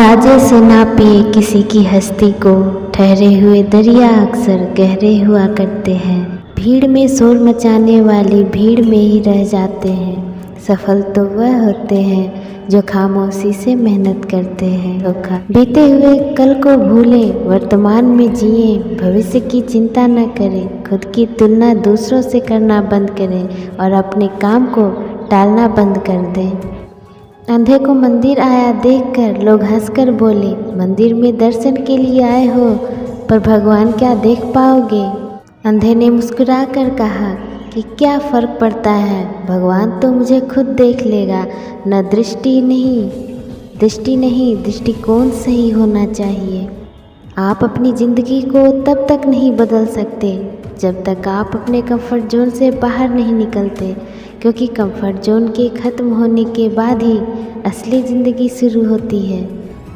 अंदाजे से नापिए किसी की हस्ती को, ठहरे हुए दरिया अक्सर गहरे हुआ करते हैं। भीड़ में शोर मचाने वाली भीड़ में ही रह जाते हैं। सफल तो वह होते हैं जो खामोशी से मेहनत करते हैं। धोखा बीते हुए कल को भूलें, वर्तमान में जिए, भविष्य की चिंता न करें। खुद की तुलना दूसरों से करना बंद करें और अपने काम को टालना बंद कर दें। अंधे को मंदिर आया देखकर लोग हंसकर बोले, मंदिर में दर्शन के लिए आए हो पर भगवान क्या देख पाओगे। अंधे ने मुस्कुरा कर कहा कि क्या फ़र्क पड़ता है, भगवान तो मुझे खुद देख लेगा। न दृष्टि नहीं दृष्टिकोण सही होना चाहिए। आप अपनी ज़िंदगी को तब तक नहीं बदल सकते जब तक आप अपने कंफर्ट जोन से बाहर नहीं निकलते, क्योंकि कंफर्ट जोन के ख़त्म होने के बाद ही असली ज़िंदगी शुरू होती है।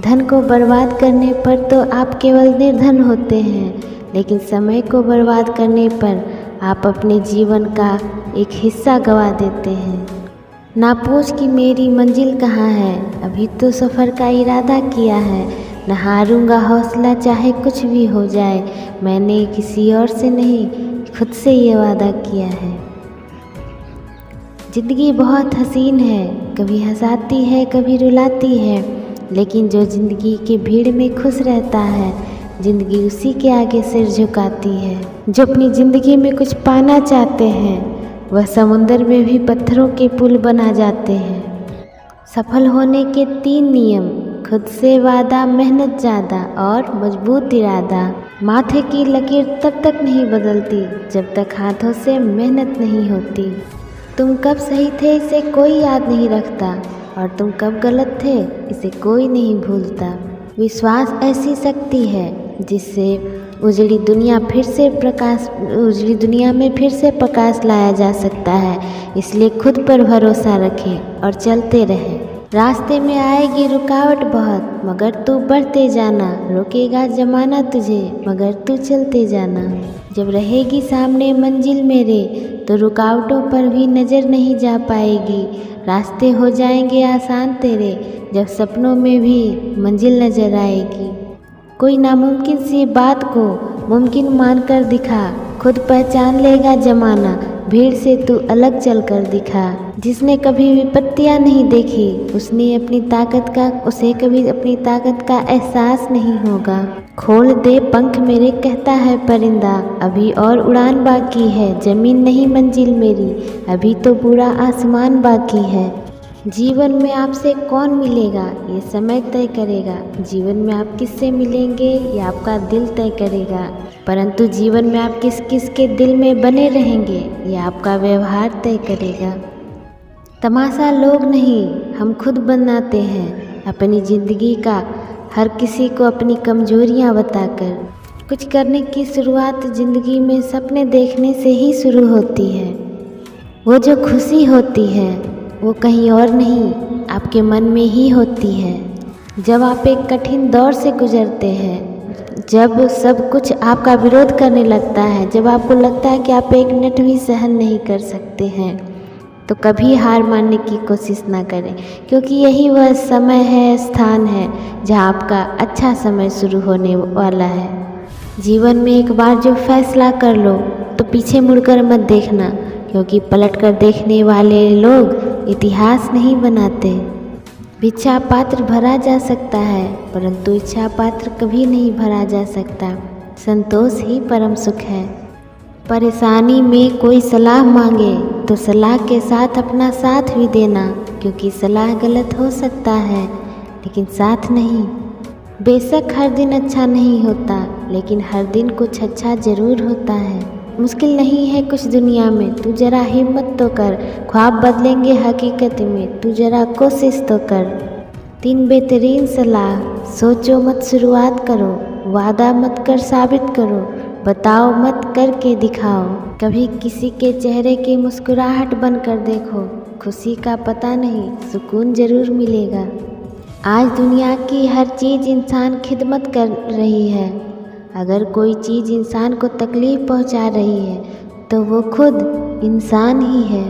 धन को बर्बाद करने पर तो आप केवल निर्धन होते हैं, लेकिन समय को बर्बाद करने पर आप अपने जीवन का एक हिस्सा गंवा देते हैं। ना पूछ कि मेरी मंजिल कहाँ है, अभी तो सफ़र का इरादा किया है। न हारूंगा हौसला चाहे कुछ भी हो जाए, मैंने किसी और से नहीं खुद से ये वादा किया है। ज़िंदगी बहुत हसीन है, कभी हंसाती है कभी रुलाती है, लेकिन जो ज़िंदगी की भीड़ में खुश रहता है, ज़िंदगी उसी के आगे सिर झुकाती है। जो अपनी ज़िंदगी में कुछ पाना चाहते हैं, वह समुंदर में भी पत्थरों के पुल बना जाते हैं। सफल होने के 3 नियम: खुद से वादा, मेहनत ज़्यादा और मजबूत इरादा। माथे की लकीर तब तक नहीं बदलती जब तक हाथों से मेहनत नहीं होती। तुम कब सही थे इसे कोई याद नहीं रखता, और तुम कब गलत थे इसे कोई नहीं भूलता। विश्वास ऐसी शक्ति है जिससे उजड़ी दुनिया में फिर से प्रकाश लाया जा सकता है। इसलिए खुद पर भरोसा रखें और चलते रहें। रास्ते में आएगी रुकावट बहुत, मगर तू बढ़ते जाना। रोकेगा ज़माना तुझे, मगर तू चलते जाना। जब रहेगी सामने मंजिल मेरे, तो रुकावटों पर भी नज़र नहीं जा पाएगी। रास्ते हो जाएंगे आसान तेरे, जब सपनों में भी मंजिल नज़र आएगी। कोई नामुमकिन सी बात को मुमकिन मानकर दिखा, खुद पहचान लेगा ज़माना। भीड़ से तू अलग चलकर दिखा। जिसने कभी विपत्तियाँ नहीं देखी, उसे कभी अपनी ताकत का एहसास नहीं होगा। खोल दे पंख मेरे, कहता है परिंदा, अभी और उड़ान बाकी है। ज़मीन नहीं मंजिल मेरी, अभी तो पूरा आसमान बाकी है। जीवन में आपसे कौन मिलेगा ये समय तय करेगा। जीवन में आप किससे मिलेंगे ये आपका दिल तय करेगा। परंतु जीवन में आप किस किस के दिल में बने रहेंगे ये आपका व्यवहार तय करेगा। तमाशा लोग नहीं, हम खुद बनाते हैं अपनी ज़िंदगी का, हर किसी को अपनी कमजोरियां बताकर। कुछ करने की शुरुआत ज़िंदगी में सपने देखने से ही शुरू होती है। वो जो खुशी होती है वो कहीं और नहीं, आपके मन में ही होती है। जब आप एक कठिन दौर से गुजरते हैं, जब सब कुछ आपका विरोध करने लगता है, जब आपको लगता है कि आप 1 मिनट भी सहन नहीं कर सकते हैं, तो कभी हार मानने की कोशिश ना करें, क्योंकि यही वह समय है, स्थान है जहां आपका अच्छा समय शुरू होने वाला है। जीवन में एक बार जो फैसला कर लो तो पीछे मुड़कर मत देखना, क्योंकि पलट कर देखने वाले लोग इतिहास नहीं बनाते। भिक्षा पात्र भरा जा सकता है, परंतु इच्छा पात्र कभी नहीं भरा जा सकता। संतोष ही परम सुख है। परेशानी में कोई सलाह मांगे तो सलाह के साथ अपना साथ भी देना, क्योंकि सलाह गलत हो सकता है लेकिन साथ नहीं। बेशक हर दिन अच्छा नहीं होता, लेकिन हर दिन कुछ अच्छा ज़रूर होता है। मुश्किल नहीं है कुछ दुनिया में, तू जरा हिम्मत तो कर। ख्वाब बदलेंगे हकीकत में, तू जरा कोशिश तो कर। 3 बेहतरीन सलाह: सोचो मत शुरुआत करो, वादा मत कर साबित करो, बताओ मत करके दिखाओ। कभी किसी के चेहरे की मुस्कुराहट बनकर देखो, खुशी का पता नहीं सुकून ज़रूर मिलेगा। आज दुनिया की हर चीज़ इंसान खिदमत कर रही है। अगर कोई चीज़ इंसान को तकलीफ़ पहुंचा रही है तो वो खुद इंसान ही है।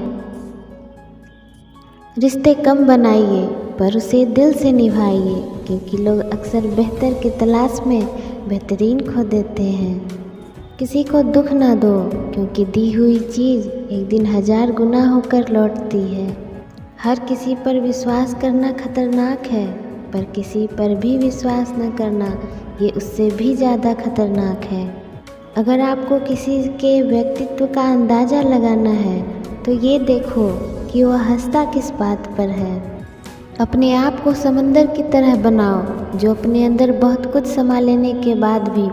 रिश्ते कम बनाइए पर उसे दिल से निभाइए, क्योंकि लोग अक्सर बेहतर की तलाश में बेहतरीन खो देते हैं। किसी को दुख ना दो, क्योंकि दी हुई चीज़ एक दिन 1000 गुना होकर लौटती है। हर किसी पर विश्वास करना खतरनाक है, पर किसी पर भी विश्वास न करना ये उससे भी ज़्यादा खतरनाक है। अगर आपको किसी के व्यक्तित्व का अंदाज़ा लगाना है तो ये देखो कि वह हंसता किस बात पर है। अपने आप को समंदर की तरह बनाओ जो अपने अंदर बहुत कुछ समा लेने के बाद भी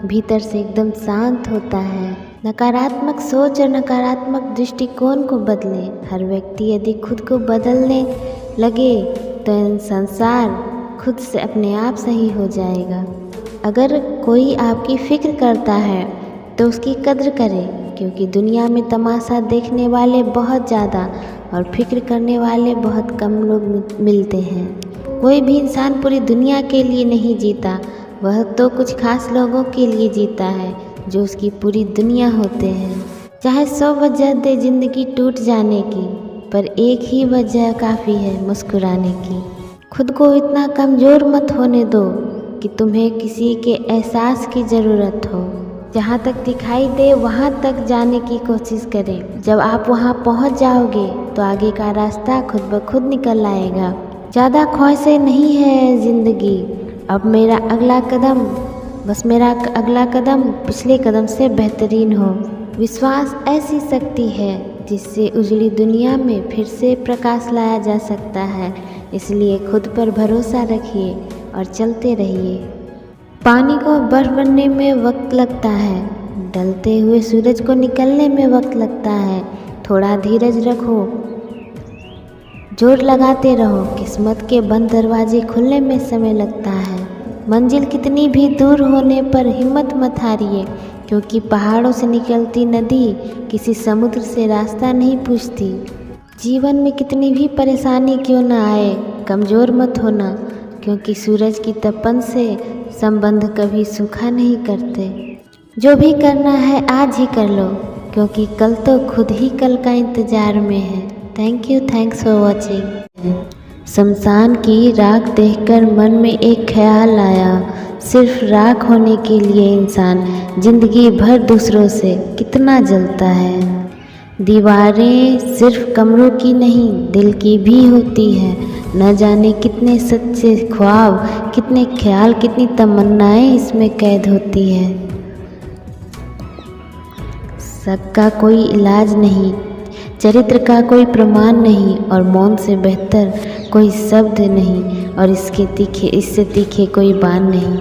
भीतर से एकदम शांत होता है। नकारात्मक सोच और नकारात्मक दृष्टिकोण को बदलें। हर व्यक्ति यदि खुद को बदलने लगे तो संसार खुद से अपने आप सही हो जाएगा। अगर कोई आपकी फिक्र करता है तो उसकी कद्र करें, क्योंकि दुनिया में तमाशा देखने वाले बहुत ज़्यादा और फिक्र करने वाले बहुत कम लोग मिलते हैं। कोई भी इंसान पूरी दुनिया के लिए नहीं जीता, वह तो कुछ खास लोगों के लिए जीता है जो उसकी पूरी दुनिया होते हैं। चाहे 100 वजह दे ज़िंदगी टूट जाने की, पर एक ही वजह काफ़ी है मुस्कुराने की। खुद को इतना कमज़ोर मत होने दो कि तुम्हें किसी के एहसास की ज़रूरत हो। जहाँ तक दिखाई दे वहाँ तक जाने की कोशिश करें। जब आप वहाँ पहुँच जाओगे तो आगे का रास्ता खुद ब खुद निकल आएगा। ज़्यादा ख्वाहिशें नहीं है ज़िंदगी, अब मेरा अगला कदम पिछले कदम से बेहतरीन हो। विश्वास ऐसी शक्ति है जिससे उजली दुनिया में फिर से प्रकाश लाया जा सकता है। इसलिए खुद पर भरोसा रखिए और चलते रहिए। पानी को बर्फ बनने में वक्त लगता है, ढलते हुए सूरज को निकलने में वक्त लगता है। थोड़ा धीरज रखो, जोर लगाते रहो, किस्मत के बंद दरवाजे खुलने में समय लगता है। मंजिल कितनी भी दूर होने पर हिम्मत मत हारिए, क्योंकि पहाड़ों से निकलती नदी किसी समुद्र से रास्ता नहीं पूछती। जीवन में कितनी भी परेशानी क्यों न आए, कमज़ोर मत होना, क्योंकि सूरज की तपन से संबंध कभी सूखा नहीं करते। जो भी करना है आज ही कर लो, क्योंकि कल तो खुद ही कल का इंतज़ार में है। Thank you, thanks for watching. शमशान की राख देखकर मन में एक ख्याल आया, सिर्फ राख होने के लिए इंसान जिंदगी भर दूसरों से कितना जलता है। दीवारें सिर्फ कमरों की नहीं दिल की भी होती है। न जाने कितने सच्चे ख्वाब, कितने ख्याल, कितनी तमन्नाएं इसमें कैद होती है। शक का कोई इलाज नहीं, चरित्र का कोई प्रमाण नहीं, और मौन से बेहतर कोई शब्द नहीं, और इससे तीखे कोई बाण नहीं।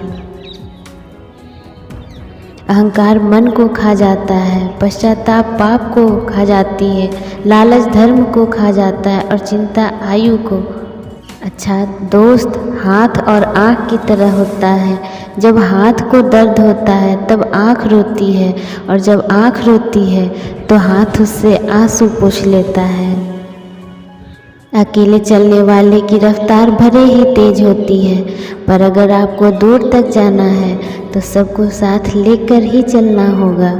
अहंकार मन को खा जाता है, पश्चाताप पाप को खा जाती है, लालच धर्म को खा जाता है, और चिंता आयु को। अच्छा दोस्त हाथ और आँख की तरह होता है। जब हाथ को दर्द होता है तब आँख रोती है, और जब आँख रोती है तो हाथ उससे आंसू पोंछ लेता है। अकेले चलने वाले की रफ्तार भले ही तेज होती है, पर अगर आपको दूर तक जाना है तो सबको साथ लेकर ही चलना होगा।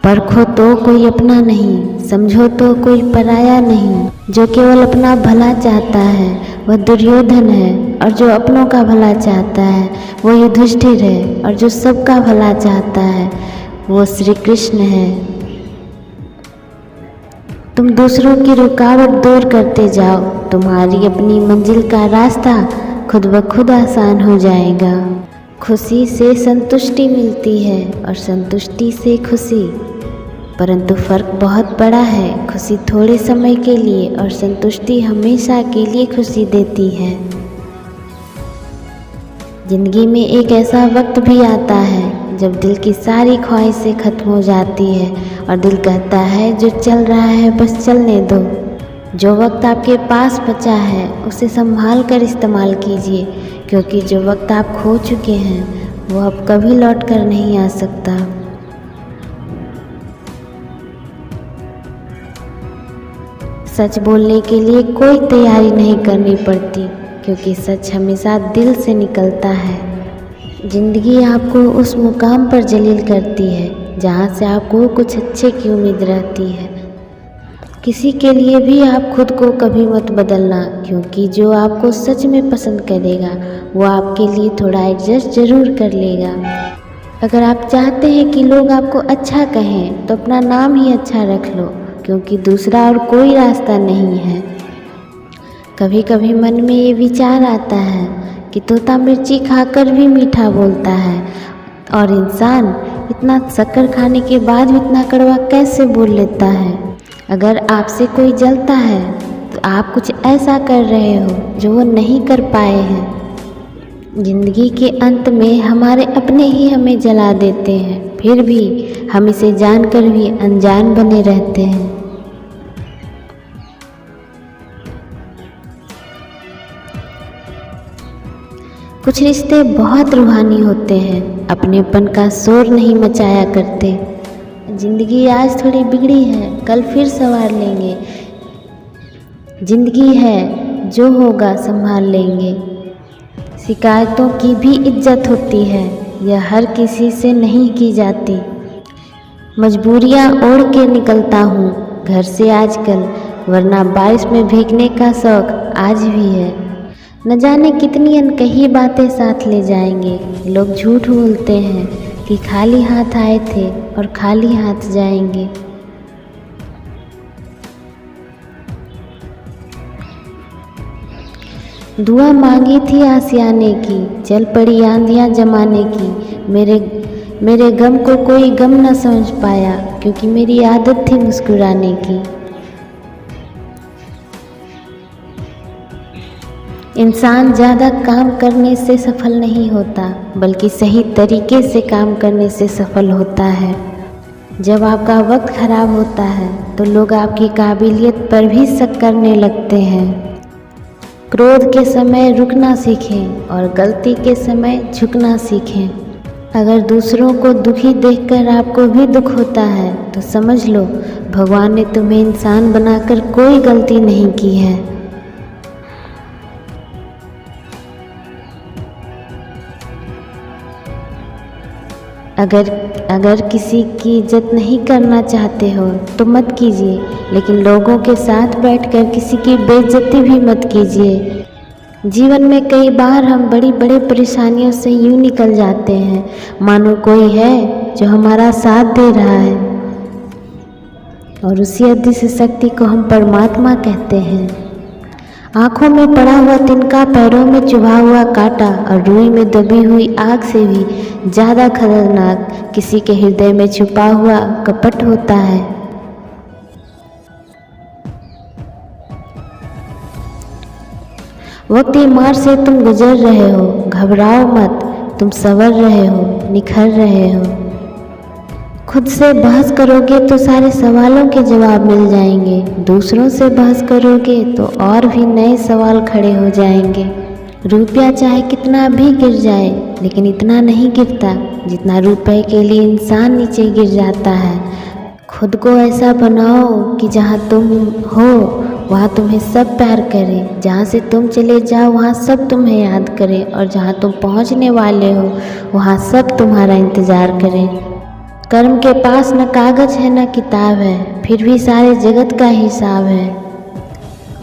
परखो तो कोई अपना नहीं, समझो तो कोई पराया नहीं। जो केवल अपना भला चाहता है वह दुर्योधन है, और जो अपनों का भला चाहता है वो युधिष्ठिर है, और जो सबका भला चाहता है वो श्री कृष्ण है। तुम दूसरों की रुकावट दूर करते जाओ, तुम्हारी अपनी मंजिल का रास्ता खुद ब खुद आसान हो जाएगा। खुशी से संतुष्टि मिलती है और संतुष्टि से खुशी, परंतु फ़र्क बहुत बड़ा है। खुशी थोड़े समय के लिए और संतुष्टि हमेशा के लिए खुशी देती है। जिंदगी में एक ऐसा वक्त भी आता है जब दिल की सारी ख्वाहिशें खत्म हो जाती है और दिल कहता है जो चल रहा है बस चलने दो। जो वक्त आपके पास बचा है उसे संभाल कर इस्तेमाल कीजिए, क्योंकि जो वक्त आप खो चुके हैं वो अब कभी लौट कर नहीं आ सकता। सच बोलने के लिए कोई तैयारी नहीं करनी पड़ती, क्योंकि सच हमेशा दिल से निकलता है। ज़िंदगी आपको उस मुकाम पर जलील करती है जहाँ से आपको कुछ अच्छे की उम्मीद रहती है। किसी के लिए भी आप खुद को कभी मत बदलना, क्योंकि जो आपको सच में पसंद करेगा वो आपके लिए थोड़ा एडजस्ट ज़रूर कर लेगा। अगर आप चाहते हैं कि लोग आपको अच्छा कहें तो अपना नाम ही अच्छा रख लो, क्योंकि दूसरा और कोई रास्ता नहीं है। कभी कभी मन में ये विचार आता है कि तोता मिर्ची खाकर भी मीठा बोलता है, और इंसान इतना शक्कर खाने के बाद भी इतना कड़वा कैसे बोल लेता है। अगर आपसे कोई जलता है तो आप कुछ ऐसा कर रहे हो जो वो नहीं कर पाए हैं। जिंदगी के अंत में हमारे अपने ही हमें जला देते हैं, फिर भी हम इसे जानकर भी अनजान बने रहते हैं। कुछ रिश्ते बहुत रूहानी होते हैं, अपनेपन का शोर नहीं मचाया करते। जिंदगी आज थोड़ी बिगड़ी है, कल फिर संवार लेंगे। जिंदगी है, जो होगा संभाल लेंगे। शिकायतों की भी इज्जत होती है, यह हर किसी से नहीं की जाती। मजबूरियाँ ओढ़ के निकलता हूँ घर से आजकल, वरना बारिश में भीगने का शौक आज भी है। न जाने कितनी अनकही बातें साथ ले जाएंगे। लोग झूठ बोलते हैं कि खाली हाथ आए थे और खाली हाथ जाएंगे। दुआ मांगी थी आसियाने की, चल पड़ी आंधियाँ जमाने की। मेरे गम को कोई गम न समझ पाया, क्योंकि मेरी आदत थी मुस्कुराने की। इंसान ज़्यादा काम करने से सफल नहीं होता, बल्कि सही तरीके से काम करने से सफल होता है। जब आपका वक्त खराब होता है तो लोग आपकी काबिलियत पर भी शक करने लगते हैं। क्रोध के समय रुकना सीखें और गलती के समय झुकना सीखें। अगर दूसरों को दुखी देखकर आपको भी दुख होता है तो समझ लो भगवान ने तुम्हें इंसान बनाकर कोई गलती नहीं की है। अगर किसी की इज्जत नहीं करना चाहते हो तो मत कीजिए, लेकिन लोगों के साथ बैठकर किसी की बेइज्जती भी मत कीजिए। जीवन में कई बार हम बड़ी परेशानियों से यूं निकल जाते हैं मानो कोई है जो हमारा साथ दे रहा है, और उसी अदृश्य शक्ति को हम परमात्मा कहते हैं। आँखों में पड़ा हुआ तिनका, पैरों में चुभा हुआ कांटा और रुई में दबी हुई आग से भी ज़्यादा खतरनाक किसी के हृदय में छुपा हुआ कपट होता है। वक्त की मार से तुम गुजर रहे हो, घबराओ मत, तुम संवर रहे हो, निखर रहे हो। खुद से बहस करोगे तो सारे सवालों के जवाब मिल जाएंगे, दूसरों से बहस करोगे तो और भी नए सवाल खड़े हो जाएंगे। रुपया चाहे कितना भी गिर जाए, लेकिन इतना नहीं गिरता जितना रुपए के लिए इंसान नीचे गिर जाता है। खुद को ऐसा बनाओ कि जहाँ तुम हो वहाँ तुम्हें सब प्यार करें, जहाँ से तुम चले जाओ वहाँ सब तुम्हें याद करें, और जहाँ तुम पहुँचने वाले हो वहाँ सब तुम्हारा इंतज़ार करें। कर्म के पास न कागज है न किताब है, फिर भी सारे जगत का हिसाब है।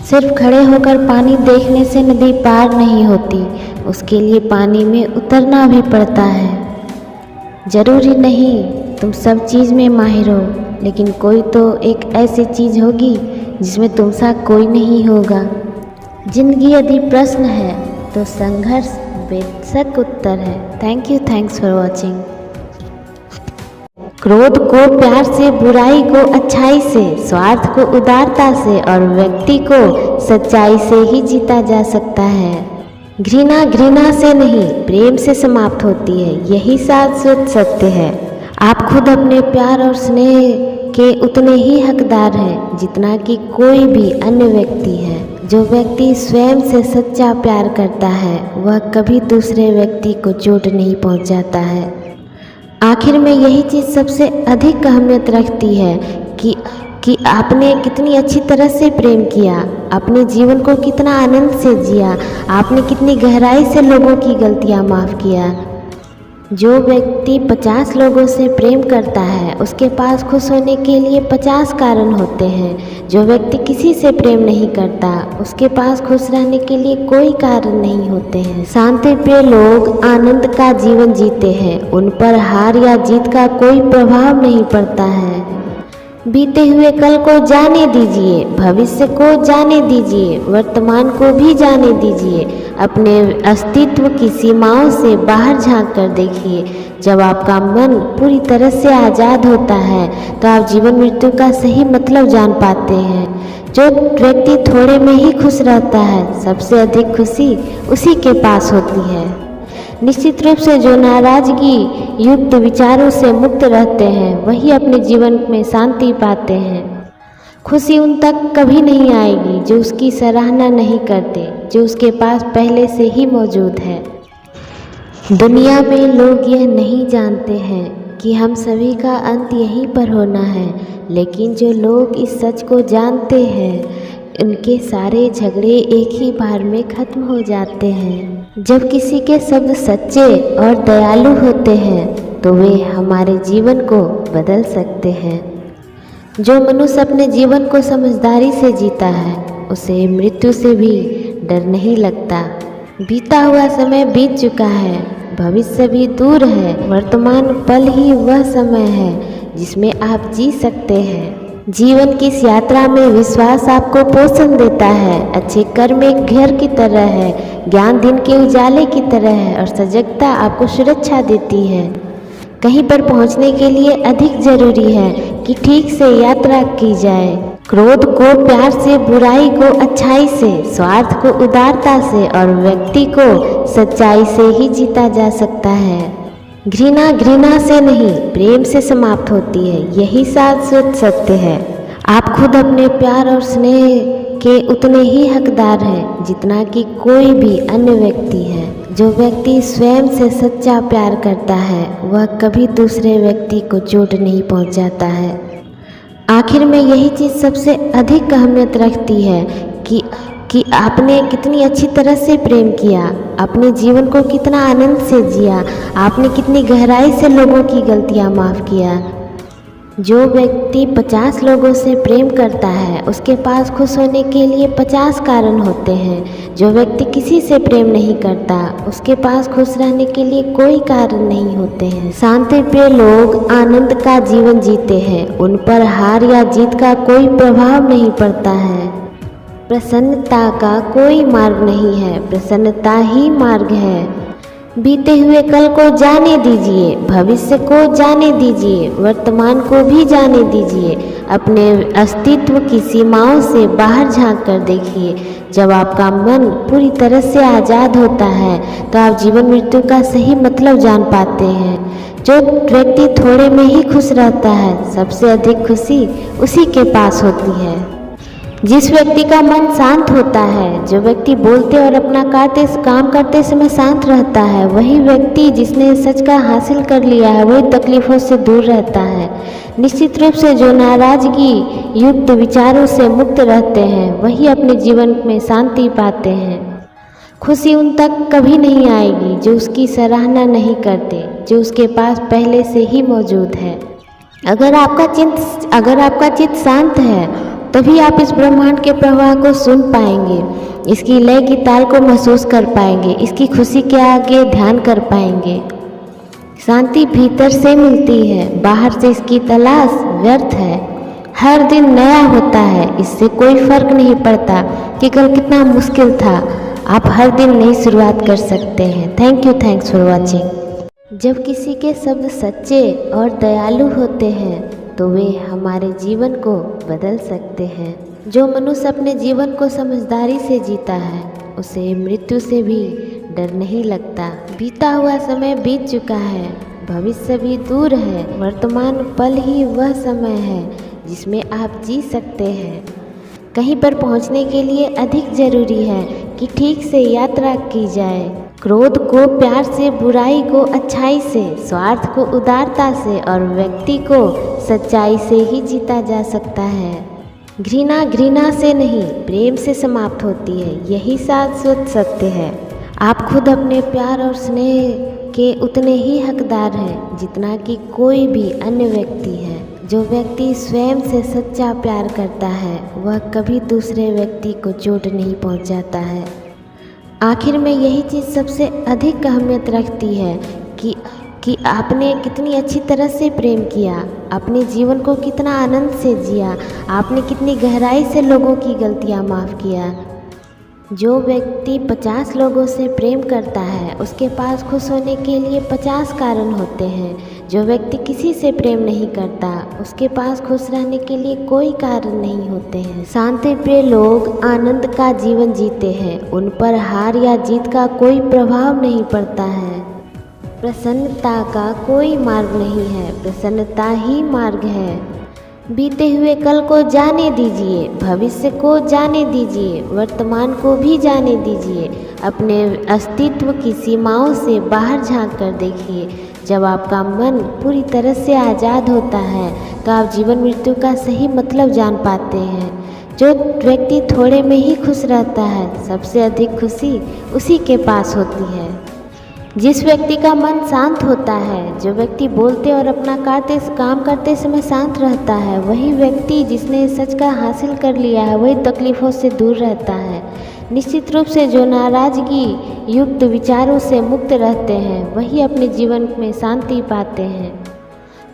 सिर्फ खड़े होकर पानी देखने से नदी पार नहीं होती, उसके लिए पानी में उतरना भी पड़ता है। जरूरी नहीं तुम सब चीज़ में माहिर हो, लेकिन कोई तो एक ऐसी चीज़ होगी जिसमें तुम सा कोई नहीं होगा। जिंदगी यदि प्रश्न है तो संघर्ष बेशक उत्तर है। Thanks for watching. क्रोध को प्यार से, बुराई को अच्छाई से, स्वार्थ को उदारता से और व्यक्ति को सच्चाई से ही जीता जा सकता है। घृणा से नहीं, प्रेम से समाप्त होती है, यही शाश्वत सत्य है। आप खुद अपने प्यार और स्नेह के उतने ही हकदार हैं जितना कि कोई भी अन्य व्यक्ति है। जो व्यक्ति स्वयं से सच्चा प्यार करता है वह कभी दूसरे व्यक्ति को चोट नहीं पहुंचाता है। आखिर में यही चीज़ सबसे अधिक अहमियत रखती है कि आपने कितनी अच्छी तरह से प्रेम किया, अपने जीवन को कितना आनंद से जिया, आपने कितनी गहराई से लोगों की गलतियां माफ़ किया। जो व्यक्ति 50 लोगों से प्रेम करता है उसके पास खुश होने के लिए 50 कारण होते हैं। जो व्यक्ति किसी से प्रेम नहीं करता उसके पास खुश रहने के लिए कोई कारण नहीं होते हैं। शांति प्रिय लोग आनंद का जीवन जीते हैं, उन पर हार या जीत का कोई प्रभाव नहीं पड़ता है। बीते हुए कल को जाने दीजिए, भविष्य को जाने दीजिए, वर्तमान को भी जाने दीजिए। अपने अस्तित्व की सीमाओं से बाहर झांक कर देखिए। जब आपका मन पूरी तरह से आज़ाद होता है तो आप जीवन मृत्यु का सही मतलब जान पाते हैं। जो व्यक्ति थोड़े में ही खुश रहता है सबसे अधिक खुशी उसी के पास होती है। निश्चित रूप से जो नाराजगी युक्त विचारों से मुक्त रहते हैं वही अपने जीवन में शांति पाते हैं। खुशी उन तक कभी नहीं आएगी जो उसकी सराहना नहीं करते, जो उसके पास पहले से ही मौजूद है। दुनिया में लोग यह नहीं जानते हैं कि हम सभी का अंत यहीं पर होना है, लेकिन जो लोग इस सच को जानते हैं उनके सारे झगड़े एक ही बार में खत्म हो जाते हैं। जब किसी के शब्द सच्चे और दयालु होते हैं तो वे हमारे जीवन को बदल सकते हैं। जो मनुष्य अपने जीवन को समझदारी से जीता है उसे मृत्यु से भी डर नहीं लगता। बीता हुआ समय बीत चुका है, भविष्य भी दूर है, वर्तमान पल ही वह समय है जिसमें आप जी सकते हैं। जीवन की इस यात्रा में विश्वास आपको पोषण देता है। अच्छे कर्म एक घर की तरह है, ज्ञान दिन के उजाले की तरह है और सजगता आपको सुरक्षा देती है। कहीं पर पहुंचने के लिए अधिक जरूरी है कि ठीक से यात्रा की जाए। क्रोध को प्यार से, बुराई को अच्छाई से, स्वार्थ को उदारता से और व्यक्ति को सच्चाई से ही जीता जा सकता है। घृणा घृणा से नहीं प्रेम से समाप्त होती है, यही शाश्वत सत्य है। आप खुद अपने प्यार और स्नेह के उतने ही हकदार हैं जितना कि कोई भी अन्य व्यक्ति है। जो व्यक्ति स्वयं से सच्चा प्यार करता है वह कभी दूसरे व्यक्ति को चोट नहीं पहुंचाता है। आखिर में यही चीज़ सबसे अधिक अहमियत रखती है कि आपने कितनी अच्छी तरह से प्रेम किया, अपने जीवन को कितना आनंद से जिया, आपने कितनी गहराई से लोगों की गलतियां माफ़ किया। जो व्यक्ति 50 लोगों से प्रेम करता है उसके पास खुश होने के लिए 50 कारण होते हैं। जो व्यक्ति किसी से प्रेम नहीं करता उसके पास खुश रहने के लिए कोई कारण नहीं होते हैं। शांति प्रिय लोग आनंद का जीवन जीते हैं, उन पर हार या जीत का कोई प्रभाव नहीं पड़ता है। प्रसन्नता का कोई मार्ग नहीं है, प्रसन्नता ही मार्ग है। बीते हुए कल को जाने दीजिए, भविष्य को जाने दीजिए, वर्तमान को भी जाने दीजिए। अपने अस्तित्व की सीमाओं से बाहर झांक कर देखिए। जब आपका मन पूरी तरह से आज़ाद होता है तो आप जीवन मृत्यु का सही मतलब जान पाते हैं। जो व्यक्ति थोड़े में ही खुश रहता है सबसे अधिक खुशी उसी के पास होती है। जिस व्यक्ति का मन शांत होता है, जो व्यक्ति बोलते और अपना काम करते समय शांत रहता है, वही व्यक्ति जिसने सच का हासिल कर लिया है वही तकलीफ़ों से दूर रहता है। निश्चित रूप से जो नाराजगी युक्त विचारों से मुक्त रहते हैं वही अपने जीवन में शांति पाते हैं। खुशी उन तक कभी नहीं आएगी जो उसकी सराहना नहीं करते, जो उसके पास पहले से ही मौजूद है। अगर आपका चित्त शांत है तभी आप इस ब्रह्मांड के प्रवाह को सुन पाएंगे, इसकी लय की ताल को महसूस कर पाएंगे, इसकी खुशी के आगे ध्यान कर पाएंगे। शांति भीतर से मिलती है, बाहर से इसकी तलाश व्यर्थ है। हर दिन नया होता है, इससे कोई फर्क नहीं पड़ता कि कल कितना मुश्किल था। आप हर दिन नई शुरुआत कर सकते हैं। Thanks for watching. जब किसी के शब्द सच्चे और दयालु होते हैं तो वे हमारे जीवन को बदल सकते हैं। जो मनुष्य अपने जीवन को समझदारी से जीता है उसे मृत्यु से भी डर नहीं लगता। बीता हुआ समय बीत चुका है, भविष्य भी दूर है, वर्तमान पल ही वह समय है जिसमें आप जी सकते हैं। कहीं पर पहुंचने के लिए अधिक जरूरी है कि ठीक से यात्रा की जाए। क्रोध को प्यार से, बुराई को अच्छाई से, स्वार्थ को उदारता से और व्यक्ति को सच्चाई से ही जीता जा सकता है। घृणा घृणा से नहीं प्रेम से समाप्त होती है, यही शाश्वत सत्य है। आप खुद अपने प्यार और स्नेह के उतने ही हकदार हैं जितना कि कोई भी अन्य व्यक्ति है। जो व्यक्ति स्वयं से सच्चा प्यार करता है वह कभी दूसरे व्यक्ति को चोट नहीं पहुंचाता है। आखिर में यही चीज़ सबसे अधिक अहमियत रखती है कि आपने कितनी अच्छी तरह से प्रेम किया, अपने जीवन को कितना आनंद से जिया, आपने कितनी गहराई से लोगों की गलतियां माफ़ किया। जो व्यक्ति 50 लोगों से प्रेम करता है उसके पास खुश होने के लिए 50 कारण होते हैं। जो व्यक्ति किसी से प्रेम नहीं करता उसके पास खुश रहने के लिए कोई कारण नहीं होते हैं। शांतिप्रिय लोग आनंद का जीवन जीते हैं, उन पर हार या जीत का कोई प्रभाव नहीं पड़ता है। प्रसन्नता का कोई मार्ग नहीं है, प्रसन्नता ही मार्ग है। बीते हुए कल को जाने दीजिए, भविष्य को जाने दीजिए, वर्तमान को भी जाने दीजिए। अपने अस्तित्व की सीमाओं से बाहर झांक कर देखिए। जब आपका मन पूरी तरह से आज़ाद होता है तो आप जीवन मृत्यु का सही मतलब जान पाते हैं। जो व्यक्ति थोड़े में ही खुश रहता है सबसे अधिक खुशी उसी के पास होती है। जिस व्यक्ति का मन शांत होता है, जो व्यक्ति बोलते और अपना काम करते समय शांत रहता है, वही व्यक्ति जिसने सच का हासिल कर लिया है वही तकलीफ़ों से दूर रहता है। निश्चित रूप से जो नाराज़गी युक्त विचारों से मुक्त रहते हैं वही अपने जीवन में शांति पाते हैं।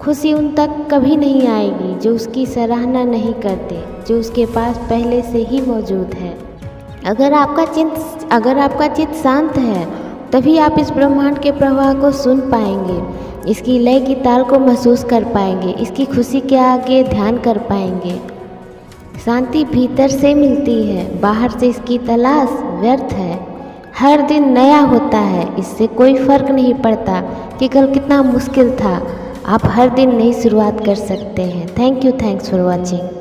खुशी उन तक कभी नहीं आएगी जो उसकी सराहना नहीं करते, जो उसके पास पहले से ही मौजूद है। अगर आपका चित्त शांत है तभी आप इस ब्रह्मांड के प्रवाह को सुन पाएंगे, इसकी लय की ताल को महसूस कर पाएंगे, इसकी खुशी के आगे ध्यान कर पाएंगे। शांति भीतर से मिलती है, बाहर से इसकी तलाश व्यर्थ है। हर दिन नया होता है, इससे कोई फर्क नहीं पड़ता कि कल कितना मुश्किल था। आप हर दिन नई शुरुआत कर सकते हैं। Thanks for watching.